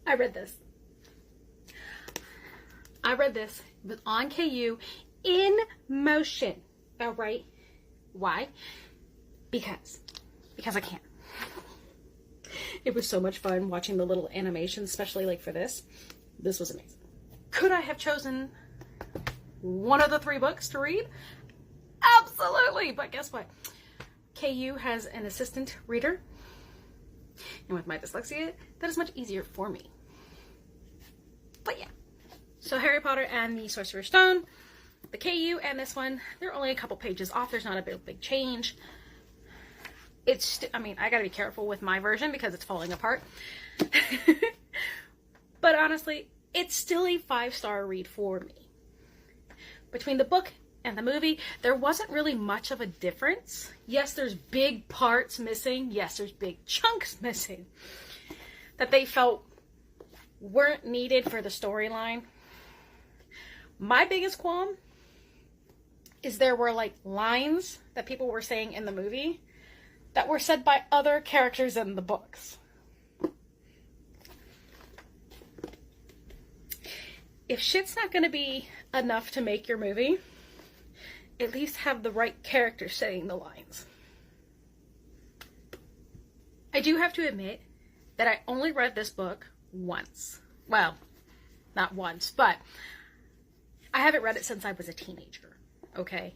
I read this. It was on KU in motion. All right. Why? Because I can. It was so much fun watching the little animations, especially like for this. This was amazing. Could I have chosen one of the 3 books to read? Absolutely. But guess what? KU has an assistant reader. And with my dyslexia, that is much easier for me. But yeah. So Harry Potter and the Sorcerer's Stone, the KU and this one, they're only a couple pages off. There's not a big change. It's, I mean, I gotta be careful with my version because it's falling apart. But honestly, it's still a 5-star read for me. Between the book and the movie, there wasn't really much of a difference. Yes, there's big parts missing. Yes, there's big chunks missing that they felt weren't needed for the storyline. My biggest qualm is there were like lines that people were saying in the movie that were said by other characters in the books. If shit's not going to be enough to make your movie, at least have the right character saying the lines. I do have to admit that I only read this book once. Well, not once, but I haven't read it since I was a teenager, okay?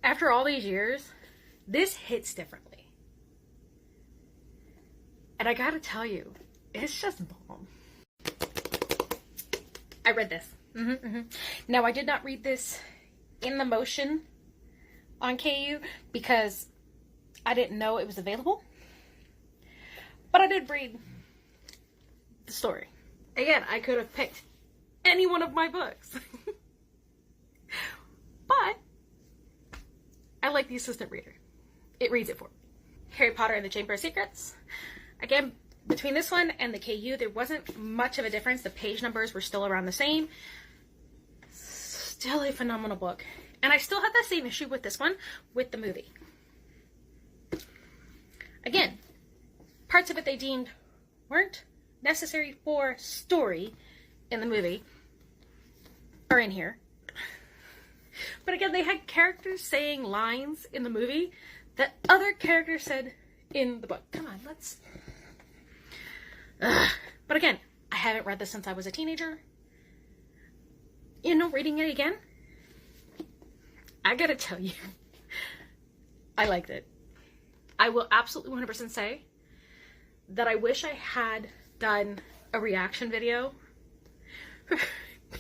After all these years, this hits differently. And I gotta tell you, it's just bomb. I read this. Now, I did not read this in the motion on KU because I didn't know it was available. But I did read the story. Again, I could have picked any one of my books. But I like the assistant reader. It reads it for me. Harry Potter and the Chamber of Secrets. Again, between this one and the KU, there wasn't much of a difference. The page numbers were still around the same. Still a phenomenal book. And I still had that same issue with this one, with the movie. Again, parts of it they deemed weren't necessary for story in the movie are in here. But again, they had characters saying lines in the movie that other characters said in the book. Come on, let's... But again, I haven't read this since I was a teenager. You know, reading it again, I gotta tell you, I liked it. I will absolutely 100% say that I wish I had done a reaction video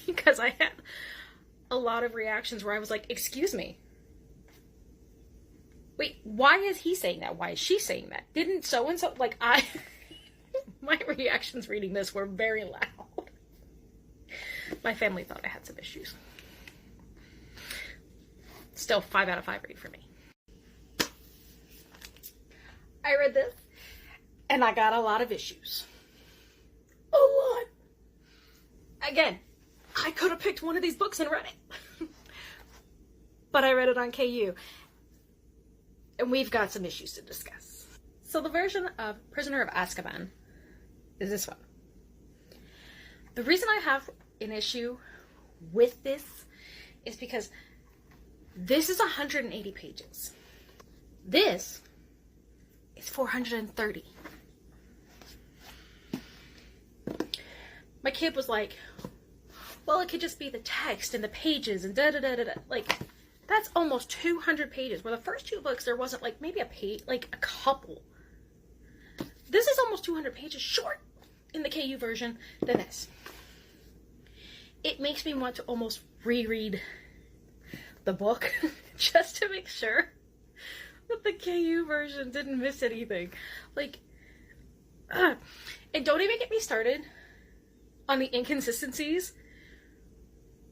because I had a lot of reactions where I was like, excuse me. Wait, why is he saying that? Why is she saying that? Didn't so-and-so, like my reactions reading this were very loud. My family thought I had some issues. Still 5 out of 5 read for me. I read this and I got a lot of issues. A lot. Again, I could have picked one of these books and read it. But I read it on KU. And we've got some issues to discuss. So the version of Prisoner of Azkaban is this one. The reason I have an issue with this is because this is 180 pages. This is 430. My kid was like, well, it could just be the text and the pages and da-da-da-da-da. Like, that's almost 200 pages. Where the first 2 books, there wasn't like maybe a page, like a couple. This is almost 200 pages short in the KU version than this. It makes me want to almost reread the book just to make sure that the KU version didn't miss anything. Like, and don't even get me started on the inconsistencies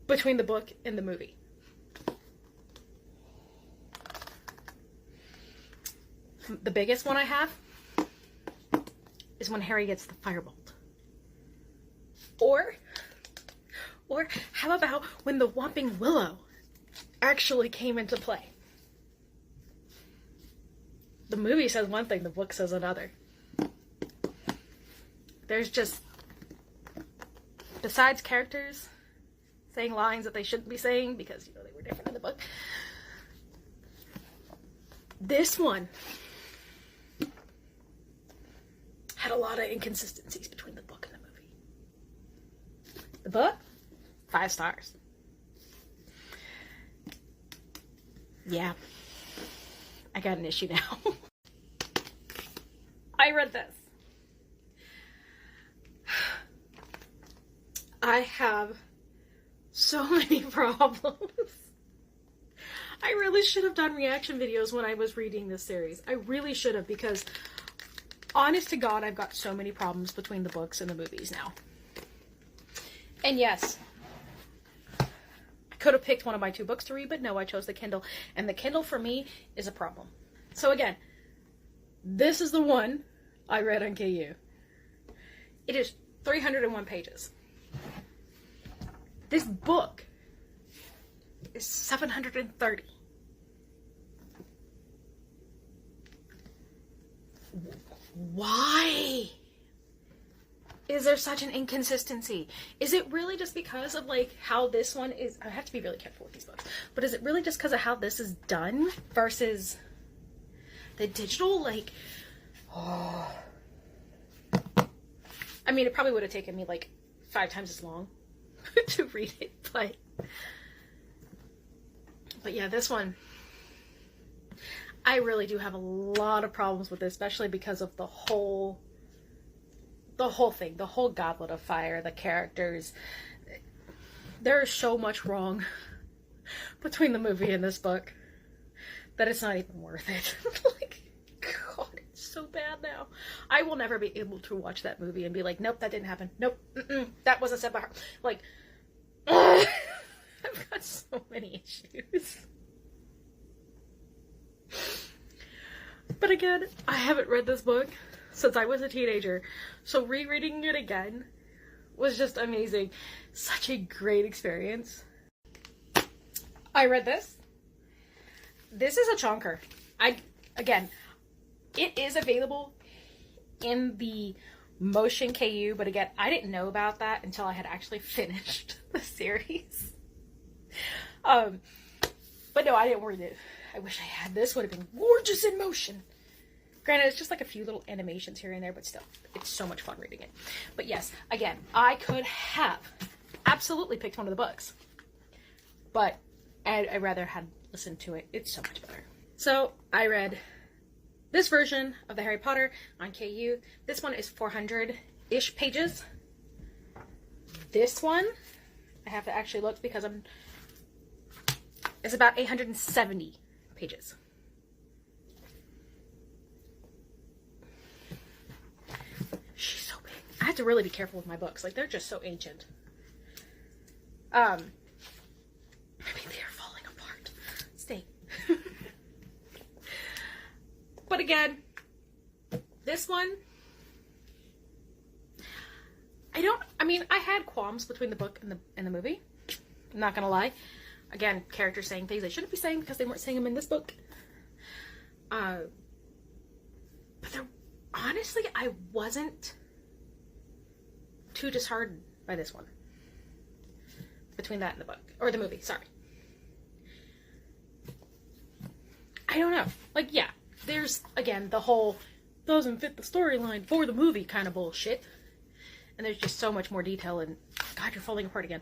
between the book and the movie. The biggest one I have is when Harry gets the firebolt. Or how about when the Whomping Willow actually came into play? The movie says one thing, the book says another. There's just, besides characters saying lines that they shouldn't be saying because, you know, they were different in the book, this one had a lot of inconsistencies between the book and the movie. The book, 5 stars. Yeah, I got an issue now. I read this. I have so many problems. I really should have done reaction videos when I was reading this series. I really should have, because honest to God, I've got so many problems between the books and the movies now. And yes, I could have picked one of my 2 books to read, but no, I chose the Kindle. And the Kindle for me is a problem. So again, this is the one I read on KU. It is 301 pages. This book is 730. Why is there such an inconsistency? Is it really just because of like how this one is? I have to be really careful with these books, but is it really just because of how this is done versus the digital? Like, oh. I mean, it probably would have taken me like 5 times as long to read it, but yeah, this one, I really do have a lot of problems with this, especially because of the whole thing, the whole Goblet of Fire, the characters. There is so much wrong between the movie and this book that it's not even worth it. Like, God, it's so bad now. I will never be able to watch that movie and be like, nope, that didn't happen. Nope, that wasn't said by her. Like, I've got so many issues. But again, I haven't read this book since I was a teenager, so rereading it again was just amazing. Such a great experience. I read this. This is a chonker. Again, it is available in the Motion KU, but again, I didn't know about that until I had actually finished the series. But no, I didn't read it. I wish I had. This would have been gorgeous in motion. Granted, it's just like a few little animations here and there, but still, it's so much fun reading it. But yes, again, I could have absolutely picked one of the books, but I'd rather had listened to it. It's so much better. So I read this version of the Harry Potter on KU. This one is 400-ish pages. This one, I have to actually look because it's about 870 pages. She's so big. I have to really be careful with my books. Like, they're just so ancient. Maybe they are falling apart. Stay. But again, this one, I had qualms between the book and the movie. I'm not gonna lie. Again, characters saying things they shouldn't be saying because they weren't saying them in this book. But honestly, I wasn't too disheartened by this one. Between that and the book. Or the movie, sorry. I don't know. Like, yeah, there's, again, the whole doesn't fit the storyline for the movie kind of bullshit. And there's just so much more detail and, God, you're falling apart again.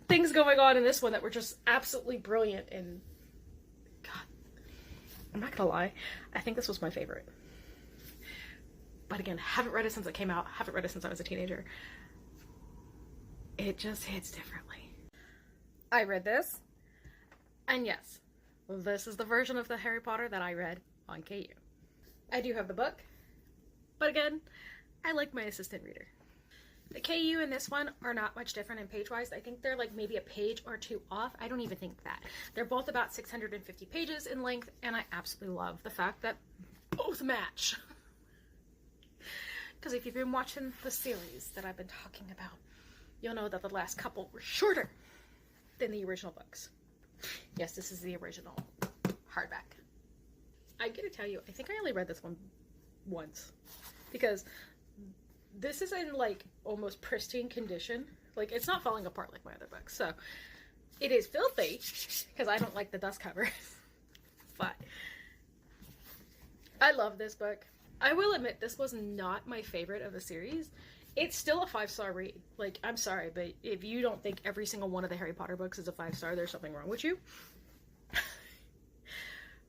Things going on in this one that were just absolutely brilliant, and God, I'm not gonna lie, I think this was my favorite. But again, haven't read it since it came out, haven't read it since I was a teenager. It just hits differently. I read this, and yes, this is the version of the Harry Potter that I read on KU. I do have the book, but again, I like my assistant reader. The KU and this one are not much different in page-wise. I think they're like maybe a page or 2 off. I don't even think that. They're both about 650 pages in length, and I absolutely love the fact that both match. Because if you've been watching the series that I've been talking about, you'll know that the last couple were shorter than the original books. Yes, this is the original hardback. I gotta tell you, I think I only read this one once. because this is in like almost pristine condition. Like, it's not falling apart like my other books. So it is filthy because I don't like the dust cover. But I love this book. I will admit this was not my favorite of the series. It's still a 5-star read. Like, I'm sorry, but if you don't think every single one of the Harry Potter books is a 5-star, there's something wrong with you.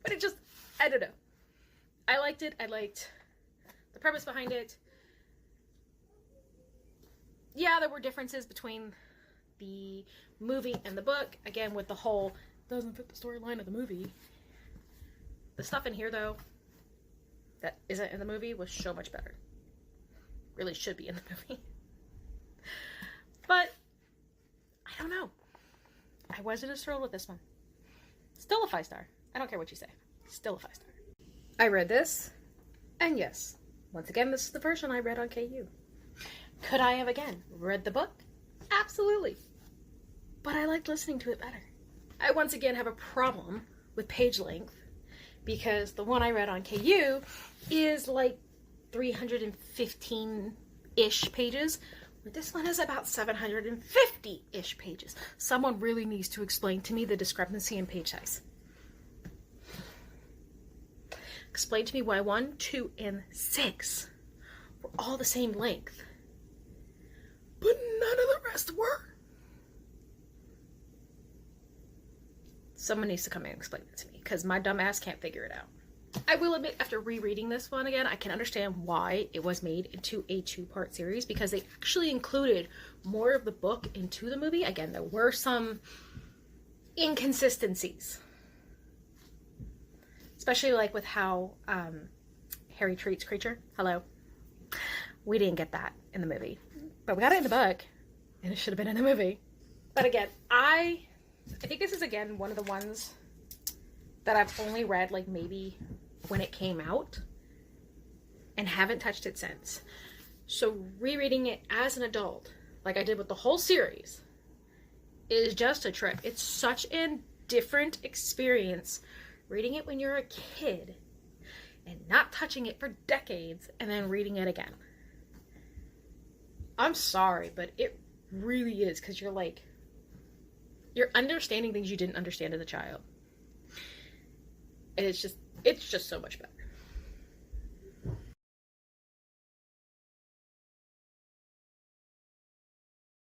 But it just, I don't know. I liked it. I liked the premise behind it. Yeah, there were differences between the movie and the book. Again, with the whole, doesn't fit the storyline of the movie. The stuff in here, though, that isn't in the movie was so much better. Really should be in the movie. But, I don't know. I wasn't as thrilled with this one. Still a 5-star. I don't care what you say. Still a 5-star. I read this, and yes, once again, this is the version I read on KU. Could I have, again, read the book? Absolutely. But I liked listening to it better. I once again have a problem with page length because the one I read on KU is like 315-ish pages, where this one is about 750-ish pages. Someone really needs to explain to me the discrepancy in page size. Explain to me why 1, 2, and 6 were all the same length, but none of the rest were. Someone needs to come in and explain it to me, because my dumb ass can't figure it out. I will admit, after rereading this one again, I can understand why it was made into a 2-part series, because they actually included more of the book into the movie. Again, there were some inconsistencies, especially like with how Harry treats Kreacher. Hello. We didn't get that in the movie, but we got it in the book, and it should have been in the movie. But again, I think this is, again, one of the ones that I've only read, like, maybe when it came out, and haven't touched it since. So rereading it as an adult, like I did with the whole series, is just a trip. It's such a different experience reading it when you're a kid and not touching it for decades and then reading it again. I'm sorry, but it really is, because you're like, you're understanding things you didn't understand as a child. And it's just so much better.